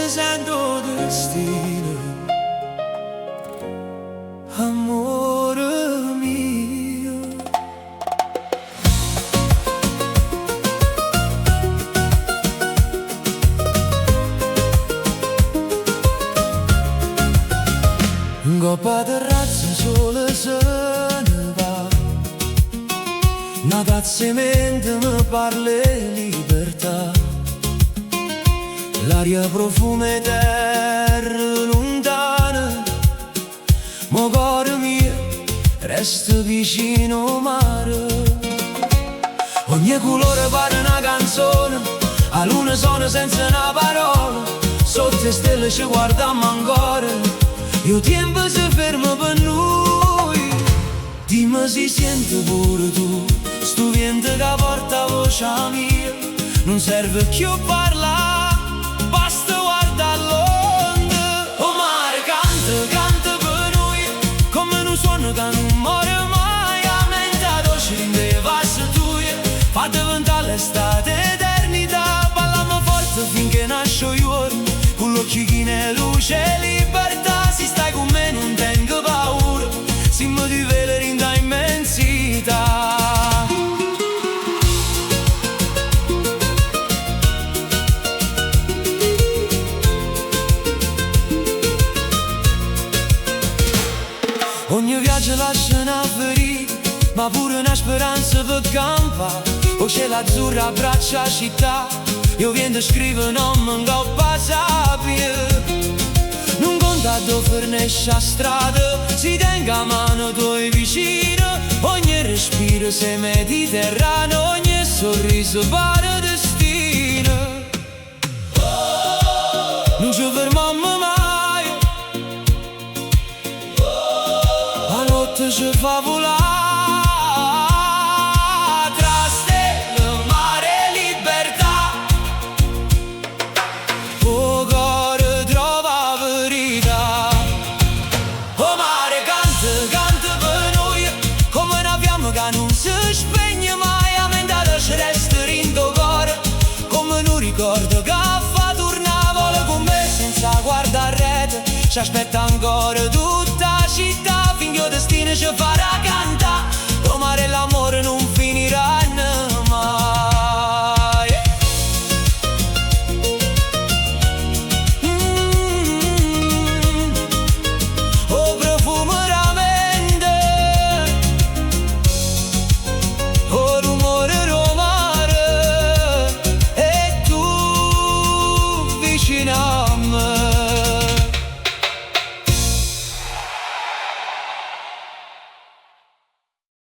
sento destino, amore mio. In coppa terrazza sole se ne va, una tazza di mente mi parla di libertà. L'aria profuma e terra lontana, mo cuore mio resta vicino al mare. Ogni colore pare una canzone, a luna suona senza una parola. Sotto le stelle ci guardiamo ancora, il tempo si ferma per noi. Dimmi se senti pure tu sto vento che porta voce mia. Non serve più parlare, basta guardare l'onda. Oh mare canta, canta per noi, come un suono che non muore mai. A mente dolce rinde passi tue, fa diventare l'estate eternità. Balliamo forte finché nasce il giorno, con l'occhio che ne luce e libertà. Se stai con me non tengo paura, se mi riveli in da immensità. Ogni viaggio lascia una ferita, ma pure una speranza per campare. O c'è l'azzurra abbraccia la città, io viento scrivo non mi ingoppa sabbia. Non conta dove fornisce la strada, si tenga a mano tuoi vicini. Ogni respiro sei mediterraneo, ogni sorriso pare destino. Non ci fermiamo mai, la notte ci fa volare. Tra stelle, mare e libertà, oh cuore trova verità. Oh mare canta, canta per noi, come una fiamma che non si spegne mai. A mente ci resta in tuo cuore, come un ricordo che fa tornare. Vola con me senza guardare rete, ci aspetta ancora tutta la città, finché il destino ci farà cantare. Oh mare, l'amore non finiranno mai. Oh profumo mente, oh rumore del mare, e tu vicino